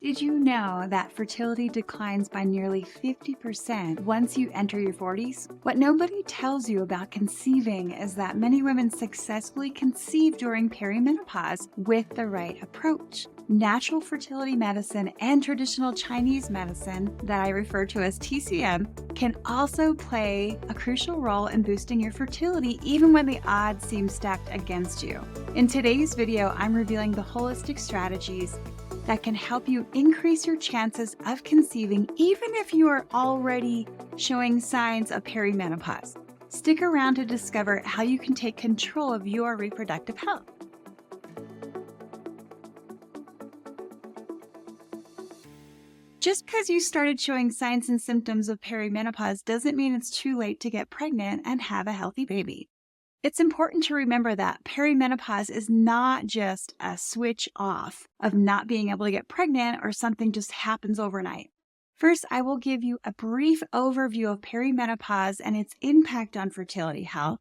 Did you know that fertility declines by nearly 50% once you enter your 40s? What nobody tells you about conceiving is that many women successfully conceive during perimenopause with the right approach. Natural fertility medicine and traditional Chinese medicine, that I refer to as TCM, can also play a crucial role in boosting your fertility even when the odds seem stacked against you. In today's video, I'm revealing the holistic strategies that can help you increase your chances of conceiving even if you are already showing signs of perimenopause. Stick around to discover how you can take control of your reproductive health. Just because you started showing signs and symptoms of perimenopause doesn't mean it's too late to get pregnant and have a healthy baby. It's important to remember that perimenopause is not just a switch off of not being able to get pregnant or something just happens overnight. First, I will give you a brief overview of perimenopause and its impact on fertility health.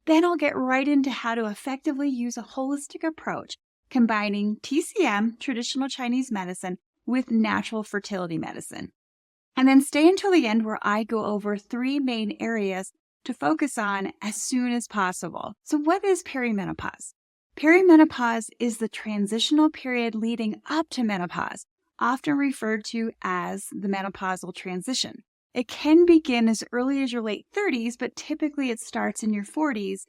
Then I'll get right into how to effectively use a holistic approach, combining TCM, traditional Chinese medicine, with natural fertility medicine. And then stay until the end where I go over 3 main areas to focus on as soon as possible. So what is perimenopause? Perimenopause is the transitional period leading up to menopause, often referred to as the menopausal transition. It can begin as early as your late 30s, but typically it starts in your 40s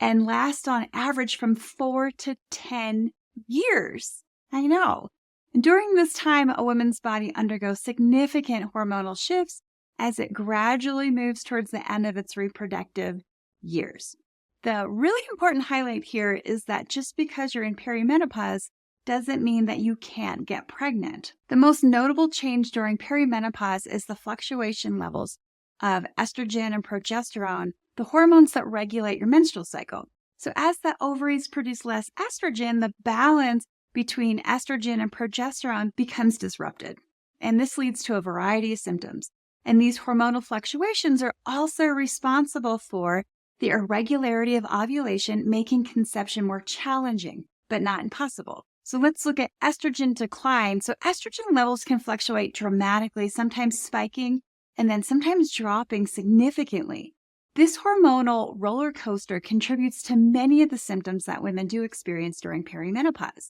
and lasts on average from 4 to 10 years. I know. And during this time, a woman's body undergoes significant hormonal shifts as it gradually moves towards the end of its reproductive years. The really important highlight here is that just because you're in perimenopause doesn't mean that you can't get pregnant. The most notable change during perimenopause is the fluctuation levels of estrogen and progesterone, the hormones that regulate your menstrual cycle. So as the ovaries produce less estrogen, the balance between estrogen and progesterone becomes disrupted. And this leads to a variety of symptoms. And these hormonal fluctuations are also responsible for the irregularity of ovulation, making conception more challenging, but not impossible. So let's look at estrogen decline. So estrogen levels can fluctuate dramatically, sometimes spiking and then sometimes dropping significantly. This hormonal roller coaster contributes to many of the symptoms that women do experience during perimenopause.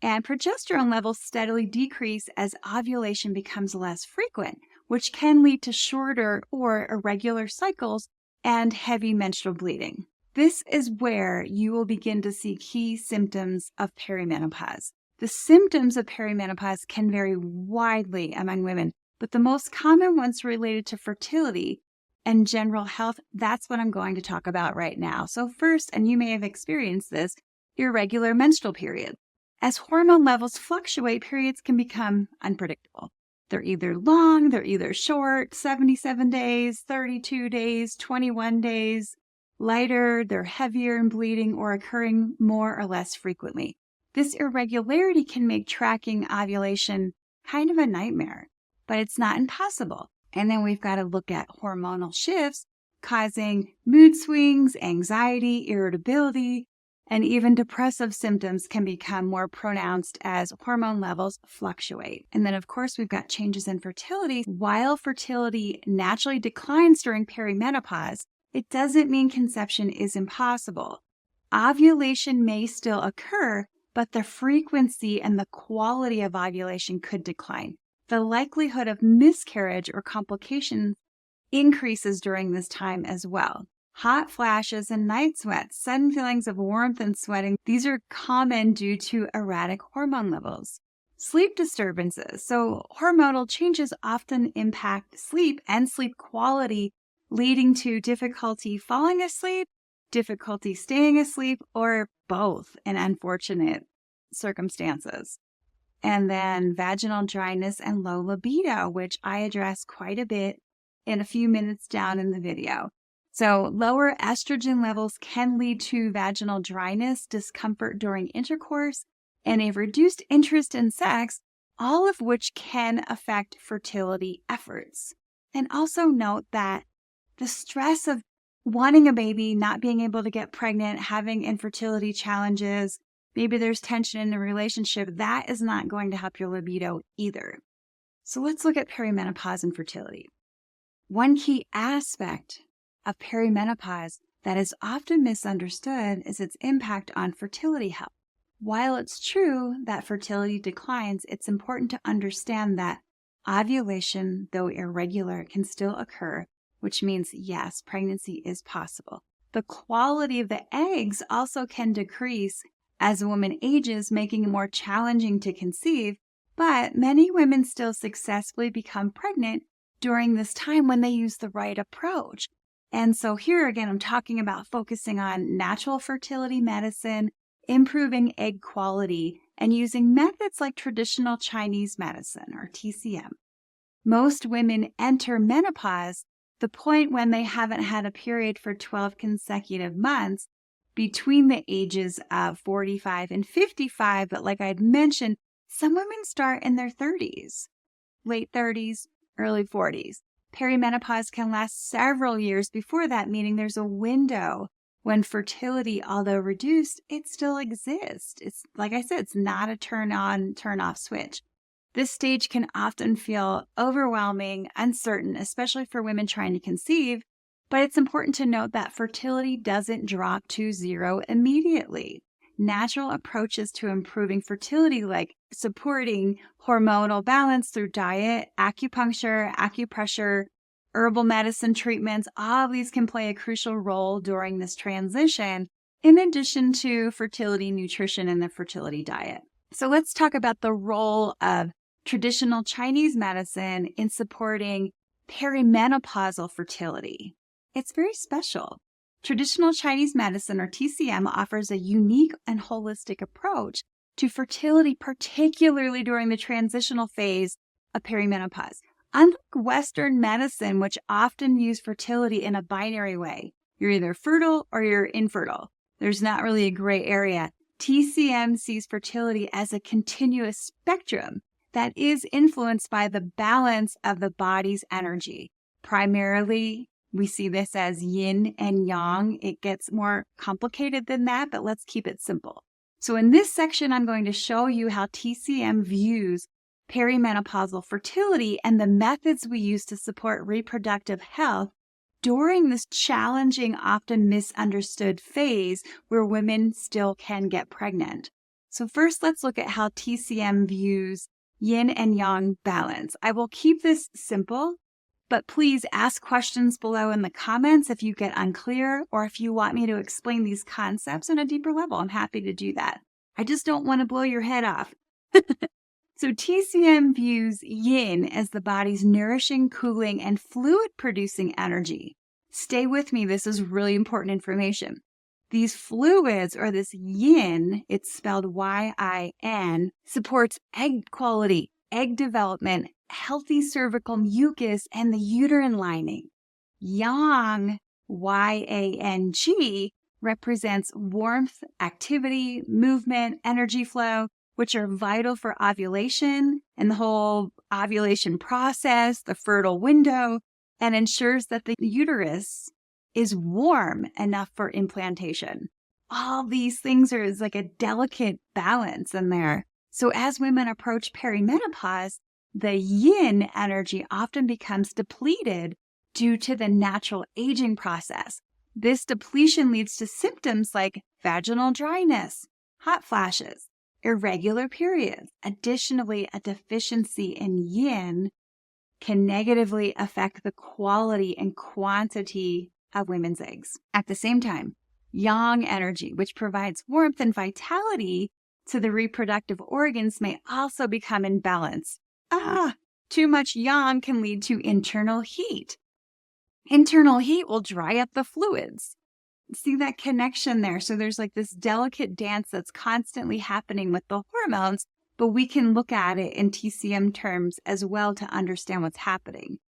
And progesterone levels steadily decrease as ovulation becomes less frequent, which can lead to shorter or irregular cycles and heavy menstrual bleeding. This is where you will begin to see key symptoms of perimenopause. The symptoms of perimenopause can vary widely among women, but the most common ones related to fertility and general health, that's what I'm going to talk about right now. So first, and you may have experienced this, irregular menstrual period. As hormone levels fluctuate, periods can become unpredictable. They're either long, they're either short, 77 days, 32 days, 21 days, lighter, they're heavier and bleeding or occurring more or less frequently. This irregularity can make tracking ovulation kind of a nightmare, but it's not impossible. And then we've got to look at hormonal shifts causing mood swings, anxiety, irritability, and even depressive symptoms can become more pronounced as hormone levels fluctuate. And then, of course, we've got changes in fertility. While fertility naturally declines during perimenopause, it doesn't mean conception is impossible. Ovulation may still occur, but the frequency and the quality of ovulation could decline. The likelihood of miscarriage or complications increases during this time as well. Hot flashes and night sweats, sudden feelings of warmth and sweating, these are common due to erratic hormone levels. Sleep disturbances. So hormonal changes often impact sleep and sleep quality, leading to difficulty falling asleep, difficulty staying asleep, or both in unfortunate circumstances. And then vaginal dryness and low libido, which I address quite a bit in a few minutes down in the video. So lower estrogen levels can lead to vaginal dryness, discomfort during intercourse, and a reduced interest in sex, all of which can affect fertility efforts. And also note that the stress of wanting a baby, not being able to get pregnant, having infertility challenges, maybe there's tension in the relationship, that is not going to help your libido either. So let's look at perimenopause and fertility. One key aspect of perimenopause that is often misunderstood is its impact on fertility health. While it's true that fertility declines, it's important to understand that ovulation, though irregular, can still occur, which means, yes, pregnancy is possible. The quality of the eggs also can decrease as a woman ages, making it more challenging to conceive, but many women still successfully become pregnant during this time when they use the right approach. And so here again, I'm talking about focusing on natural fertility medicine, improving egg quality, and using methods like traditional Chinese medicine or TCM. Most women enter menopause, the point when they haven't had a period for 12 consecutive months, between the ages of 45 and 55. But like I'd mentioned, some women start in their 30s, late 30s, early 40s. Perimenopause can last several years before that, meaning there's a window when fertility, although reduced, it still exists. It's like I said, it's not a turn on, turn off switch. This stage can often feel overwhelming, uncertain, especially for women trying to conceive, but it's important to note that fertility doesn't drop to zero immediately. Natural approaches to improving fertility, like supporting hormonal balance through diet, acupuncture, acupressure, herbal medicine treatments, all of these can play a crucial role during this transition, in addition to fertility nutrition and the fertility diet. So let's talk about the role of traditional Chinese medicine in supporting perimenopausal fertility. It's very special. Traditional Chinese medicine, or TCM, offers a unique and holistic approach to fertility, particularly during the transitional phase of perimenopause. Unlike Western medicine, which often views fertility in a binary way, you're either fertile or you're infertile. There's not really a gray area. TCM sees fertility as a continuous spectrum that is influenced by the balance of the body's energy. Primarily, we see this as yin and yang. It gets more complicated than that, but let's keep it simple. So in this section, I'm going to show you how TCM views perimenopausal fertility and the methods we use to support reproductive health during this challenging, often misunderstood phase where women still can get pregnant. So first, let's look at how TCM views yin and yang balance. I will keep this simple, but please ask questions below in the comments if you get unclear or if you want me to explain these concepts on a deeper level. I'm happy to do that. I just don't want to blow your head off. So TCM views yin as the body's nourishing, cooling, and fluid-producing energy. Stay with me. This is really important information. These fluids, or this yin, it's spelled Y-I-N, supports egg quality, egg development, healthy cervical mucus, and the uterine lining. Yang, Y-A-N-G, represents warmth, activity, movement, energy flow, which are vital for ovulation and the whole ovulation process, the fertile window, and ensures that the uterus is warm enough for implantation. All these things are like a delicate balance in there. So as women approach perimenopause, the yin energy often becomes depleted due to the natural aging process. This depletion leads to symptoms like vaginal dryness, hot flashes, irregular periods. Additionally, a deficiency in yin can negatively affect the quality and quantity of women's eggs. At the same time, yang energy, which provides warmth and vitality to the reproductive organs, may also become imbalanced. Too much yang can lead to internal heat. Internal heat will dry up the fluids. See that connection there? So there's like this delicate dance that's constantly happening with the hormones, but we can look at it in TCM terms as well to understand what's happening.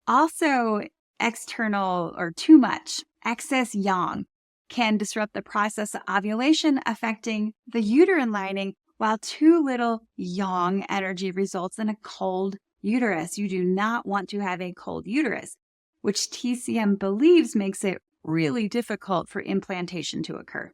Also, external or too much, excess yang can disrupt the process of ovulation, affecting the uterine lining, while too little yang energy results in a cold uterus. You do not want to have a cold uterus, which TCM believes makes it really difficult for implantation to occur.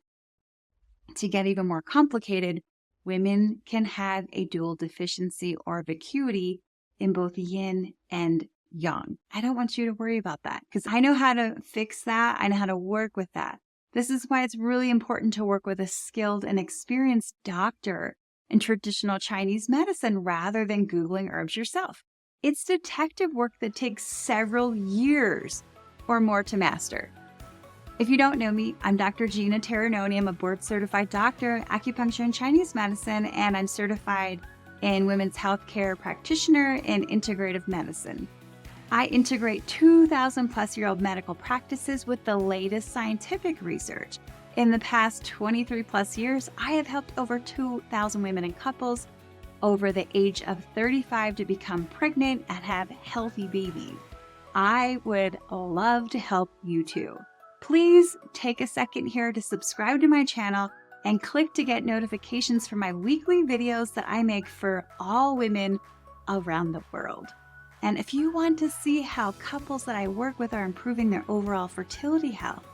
To get even more complicated, women can have a dual deficiency or vacuity in both yin and yang. I don't want you to worry about that because I know how to fix that. I know how to work with that. This is why it's really important to work with a skilled and experienced doctor in traditional Chinese medicine rather than Googling herbs yourself. It's detective work that takes several years or more to master. If you don't know me, I'm Dr. Gina Terinoni. I'm a board-certified doctor, acupuncture and Chinese medicine, and I'm certified in women's healthcare practitioner in integrative medicine. I integrate 2,000-plus-year-old medical practices with the latest scientific research. In the past 23-plus years, I have helped over 2,000 women and couples over the age of 35 to become pregnant and have healthy babies. I would love to help you too. Please take a second here to subscribe to my channel and click to get notifications for my weekly videos that I make for all women around the world. And if you want to see how couples that I work with are improving their overall fertility health,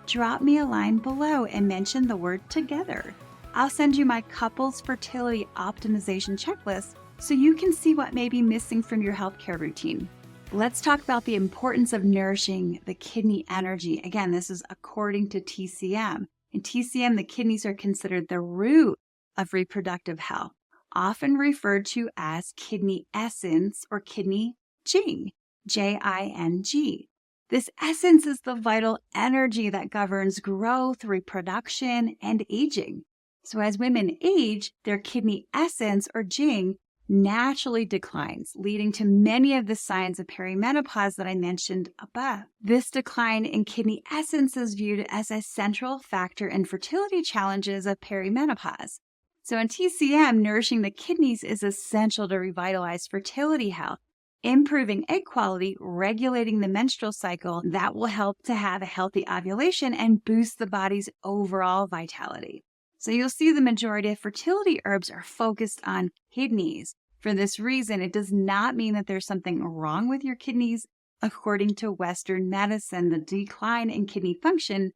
drop me a line below and mention the word together. I'll send you my couples fertility optimization checklist so you can see what may be missing from your healthcare routine. Let's talk about the importance of nourishing the kidney energy. Again, this is according to TCM. In TCM, the kidneys are considered the root of reproductive health, often referred to as kidney essence or kidney Jing, Jing. This essence is the vital energy that governs growth, reproduction, and aging. So as women age, their kidney essence or Jing naturally declines, leading to many of the signs of perimenopause that I mentioned above. This decline in kidney essence is viewed as a central factor in fertility challenges of perimenopause. So in TCM, nourishing the kidneys is essential to revitalize fertility health, improving egg quality, regulating the menstrual cycle that will help to have a healthy ovulation and boost the body's overall vitality. So you'll see the majority of fertility herbs are focused on kidneys. For this reason, it does not mean that there's something wrong with your kidneys. According to Western medicine, the decline in kidney function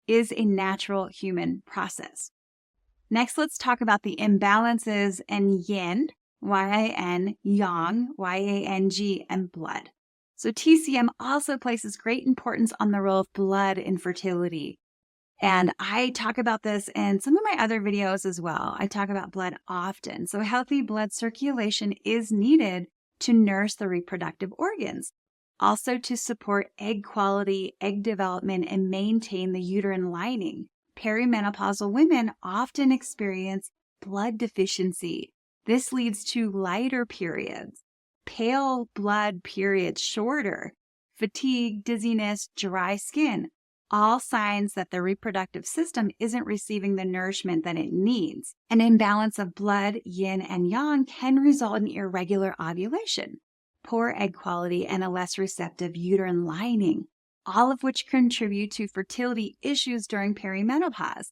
is a natural human process. Next, let's talk about the imbalances in yin, Y-I-N, yang, Y-A-N-G, and blood. So TCM also places great importance on the role of blood in fertility. And I talk about this in some of my other videos as well. I talk about blood often. So healthy blood circulation is needed to nurse the reproductive organs, also to support egg quality, egg development, and maintain the uterine lining. Perimenopausal women often experience blood deficiency. This leads to lighter periods, pale blood periods shorter, fatigue, dizziness, dry skin. All signs that the reproductive system isn't receiving the nourishment that it needs. An imbalance of blood, yin and yang, can result in irregular ovulation, poor egg quality, and a less receptive uterine lining, all of which contribute to fertility issues during perimenopause.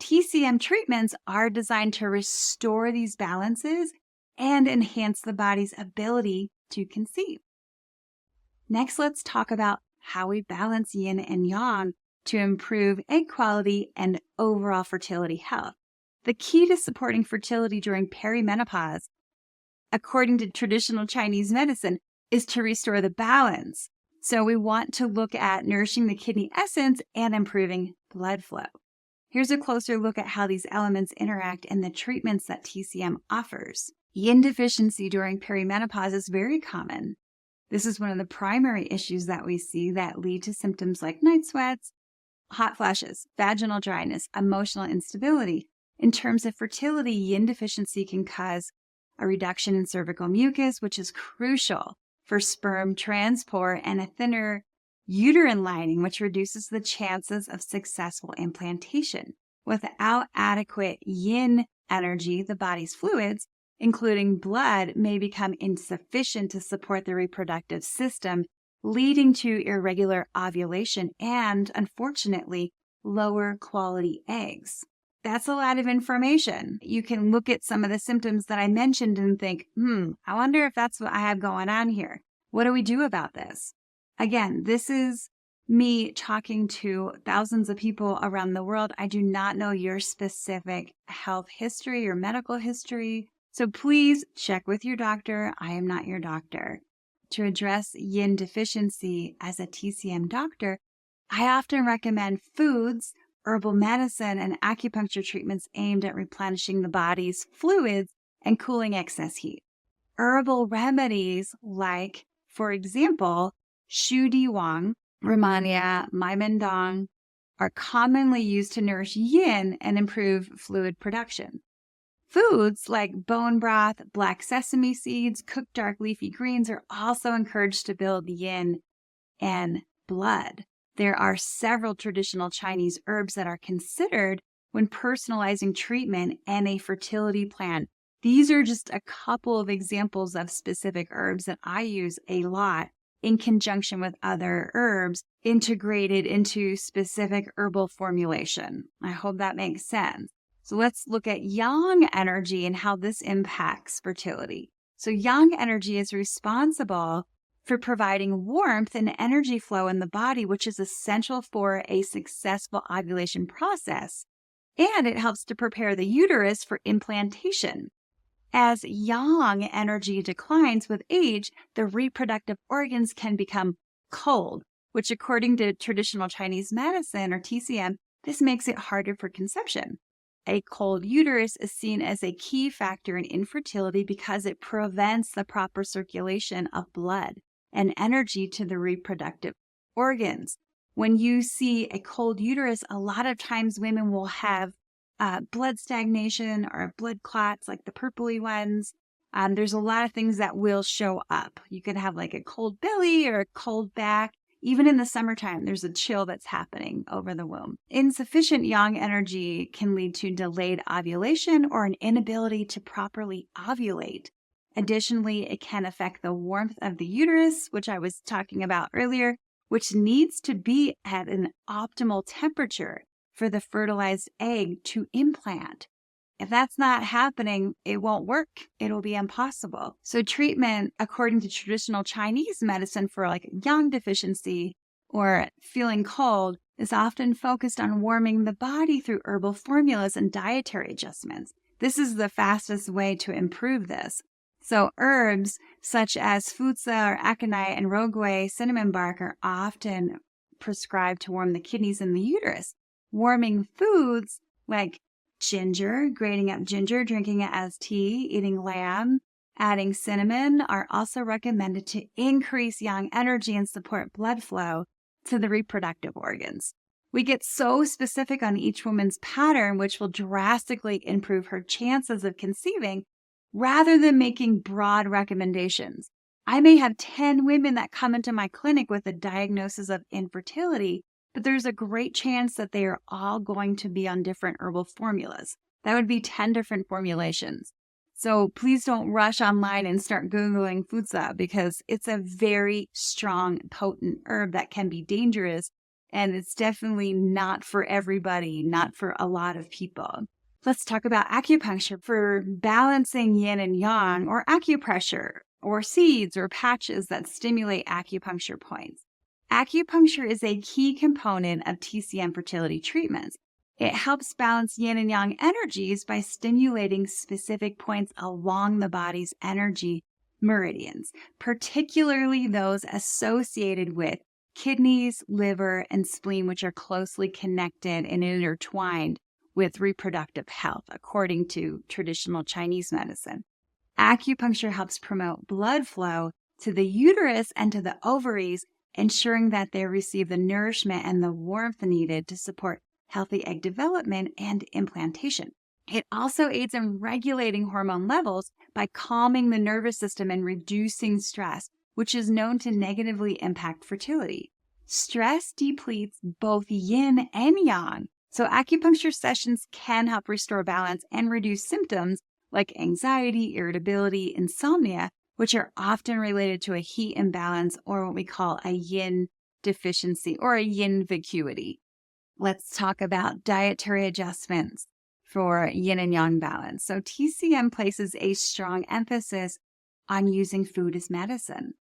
TCM treatments are designed to restore these balances and enhance the body's ability to conceive. Next, let's talk about how we balance yin and yang to improve egg quality and overall fertility health. The key to supporting fertility during perimenopause, according to traditional Chinese medicine, is to restore the balance. So we want to look at nourishing the kidney essence and improving blood flow. Here's a closer look at how these elements interact in the treatments that TCM offers. Yin deficiency during perimenopause is very common. This is one of the primary issues that we see that lead to symptoms like night sweats, hot flashes, vaginal dryness, emotional instability. In terms of fertility, yin deficiency can cause a reduction in cervical mucus, which is crucial for sperm transport, and a thinner uterine lining, which reduces the chances of successful implantation. Without adequate yin energy, the body's fluids, including blood, may become insufficient to support the reproductive system, leading to irregular ovulation and, unfortunately, lower quality eggs. That's a lot of information. You can look at some of the symptoms that I mentioned and think, I wonder if that's what I have going on here. What do we do about this? Again, this is me talking to thousands of people around the world, I do not know your specific health history or medical history. So please check with your doctor. I am not your doctor. To address yin deficiency as a TCM doctor, I often recommend foods, herbal medicine, and acupuncture treatments aimed at replenishing the body's fluids and cooling excess heat. Herbal remedies like, for example, Shu Di Wang, Romania, Mai Mendong are commonly used to nourish yin and improve fluid production. Foods like bone broth, black sesame seeds, cooked dark leafy greens are also encouraged to build yin and blood. There are several traditional Chinese herbs that are considered when personalizing treatment and a fertility plan. These are just a couple of examples of specific herbs that I use a lot in conjunction with other herbs integrated into specific herbal formulation. I hope that makes sense. So let's look at yang energy and how this impacts fertility. So yang energy is responsible for providing warmth and energy flow in the body, which is essential for a successful ovulation process. And it helps to prepare the uterus for implantation. As yang energy declines with age, the reproductive organs can become cold, which according to traditional Chinese medicine or TCM, this makes it harder for conception. A cold uterus is seen as a key factor in infertility because it prevents the proper circulation of blood and energy to the reproductive organs. When you see a cold uterus, a lot of times women will have blood stagnation or blood clots like the purpley ones. There's a lot of things that will show up. You could have like a cold belly or a cold back. Even in the summertime, there's a chill that's happening over the womb. Insufficient yang energy can lead to delayed ovulation or an inability to properly ovulate. Additionally, it can affect the warmth of the uterus, which I was talking about earlier, which needs to be at an optimal temperature for the fertilized egg to implant. If that's not happening, it won't work. It'll be impossible. So treatment, according to traditional Chinese medicine for like yang deficiency or feeling cold, is often focused on warming the body through herbal formulas and dietary adjustments. This is the fastest way to improve this. So herbs such as futsa or aconite and rogué cinnamon bark are often prescribed to warm the kidneys and the uterus. Warming foods like ginger, grating up ginger, drinking it as tea, eating lamb, adding cinnamon are also recommended to increase yang energy and support blood flow to the reproductive organs. We get so specific on each woman's pattern, which will drastically improve her chances of conceiving, rather than making broad recommendations. I may have 10 women that come into my clinic with a diagnosis of infertility, but there's a great chance that they are all going to be on different herbal formulas. That would be 10 different formulations. So please don't rush online and start Googling futsa because it's a very strong, potent herb that can be dangerous. And it's definitely not for everybody, not for a lot of people. Let's talk about acupuncture for balancing yin and yang, or acupressure, or seeds or patches that stimulate acupuncture points. Acupuncture is a key component of TCM fertility treatments. It helps balance yin and yang energies by stimulating specific points along the body's energy meridians, particularly those associated with kidneys, liver, and spleen, which are closely connected and intertwined with reproductive health, according to traditional Chinese medicine. Acupuncture helps promote blood flow to the uterus and to the ovaries, ensuring that they receive the nourishment and the warmth needed to support healthy egg development and implantation. It also aids in regulating hormone levels by calming the nervous system and reducing stress, which is known to negatively impact fertility. Stress depletes both yin and yang, so acupuncture sessions can help restore balance and reduce symptoms like anxiety, irritability, insomnia, which are often related to a heat imbalance or what we call a yin deficiency or a yin vacuity. Let's talk about dietary adjustments for yin and yang balance. So TCM places a strong emphasis on using food as medicine.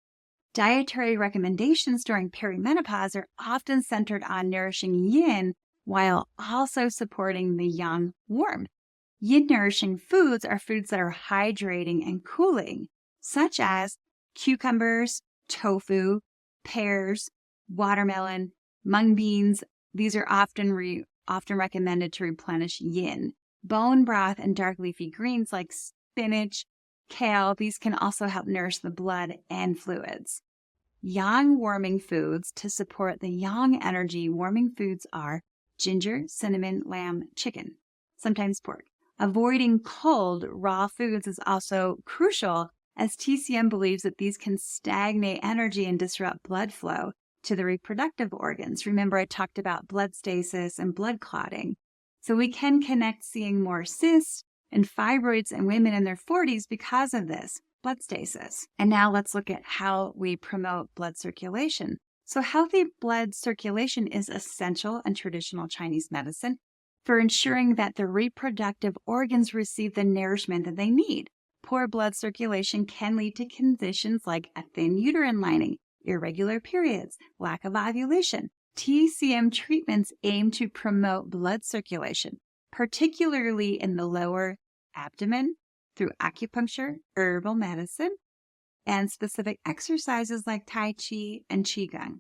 Dietary recommendations during perimenopause are often centered on nourishing yin while also supporting the yang warmth. Yin nourishing foods are foods that are hydrating and cooling, such as cucumbers, tofu, pears, watermelon, mung beans. These are often recommended to replenish yin. Bone broth and dark leafy greens like spinach, kale, these can also help nourish the blood and fluids. Yang warming foods to support the yang energy warming foods are ginger, cinnamon, lamb, chicken, sometimes pork. Avoiding cold, raw foods is also crucial, as TCM believes that these can stagnate energy and disrupt blood flow to the reproductive organs. Remember, I talked about blood stasis and blood clotting. So we can connect seeing more cysts and fibroids in women in their 40s because of this blood stasis. And now let's look at how we promote blood circulation. So healthy blood circulation is essential in traditional Chinese medicine for ensuring that the reproductive organs receive the nourishment that they need. Poor blood circulation can lead to conditions like a thin uterine lining, irregular periods, lack of ovulation. TCM treatments aim to promote blood circulation, particularly in the lower abdomen, through acupuncture, herbal medicine, and specific exercises like Tai Chi and Qigong.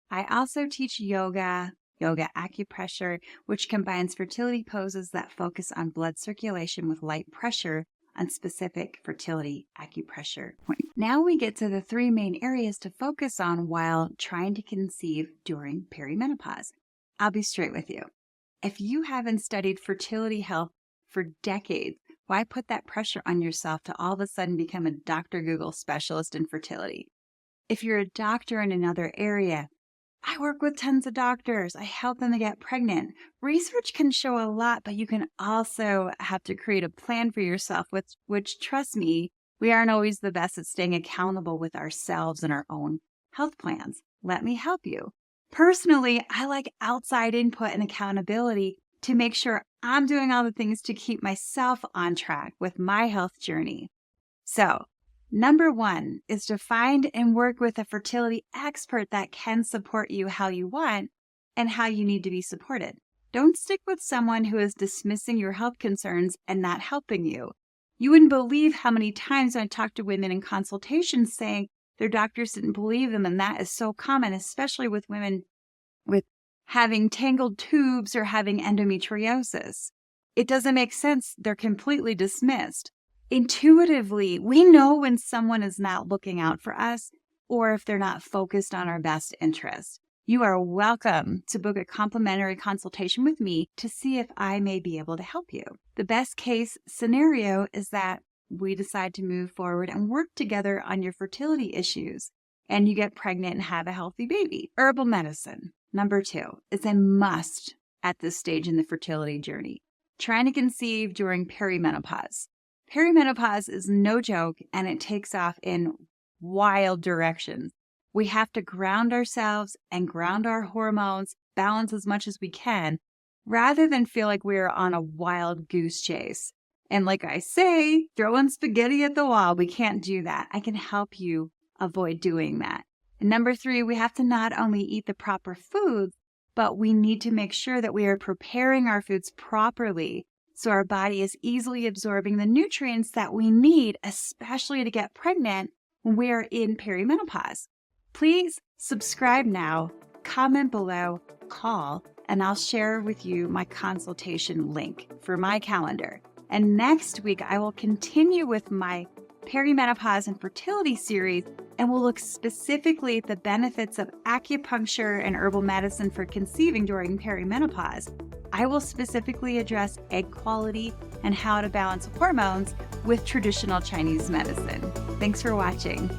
I also teach yoga acupressure, which combines fertility poses that focus on blood circulation with light pressure on specific fertility acupressure points. Now we get to the 3 main areas to focus on while trying to conceive during perimenopause. I'll be straight with you. If you haven't studied fertility health for decades, why put that pressure on yourself to all of a sudden become a Dr. Google specialist in fertility? If you're a doctor in another area, I work with tons of doctors. I help them to get pregnant. Research can show a lot, but you can also have to create a plan for yourself, which trust me, we aren't always the best at staying accountable with ourselves and our own health plans. Let me help you. Personally, I like outside input and accountability to make sure I'm doing all the things to keep myself on track with my health journey. So, number 1 is to find and work with a fertility expert that can support you how you want and how you need to be supported. Don't stick with someone who is dismissing your health concerns and not helping you. You wouldn't believe how many times I talk to women in consultations saying their doctors didn't believe them, and that is so common, especially with women with having tangled tubes or having endometriosis. It doesn't make sense. They're completely dismissed. Intuitively, we know when someone is not looking out for us or if they're not focused on our best interest. You are welcome to book a complimentary consultation with me to see if I may be able to help you. The best case scenario is that we decide to move forward and work together on your fertility issues, and you get pregnant and have a healthy baby. Herbal medicine, number 2, is a must at this stage in the fertility journey. Trying to conceive during perimenopause. Perimenopause is no joke, and it takes off in wild directions. We have to ground ourselves and ground our hormones, balance as much as we can, rather than feel like we're on a wild goose chase. And like I say, throwing spaghetti at the wall, we can't do that. I can help you avoid doing that. And number 3, we have to not only eat the proper foods, but we need to make sure that we are preparing our foods properly so our body is easily absorbing the nutrients that we need, especially to get pregnant when we are in perimenopause. Please subscribe now, comment below, call, and I'll share with you my consultation link for my calendar. And next week, I will continue with my perimenopause and fertility series, and we'll look specifically at the benefits of acupuncture and herbal medicine for conceiving during perimenopause. I will specifically address egg quality and how to balance hormones with traditional Chinese medicine. Thanks for watching.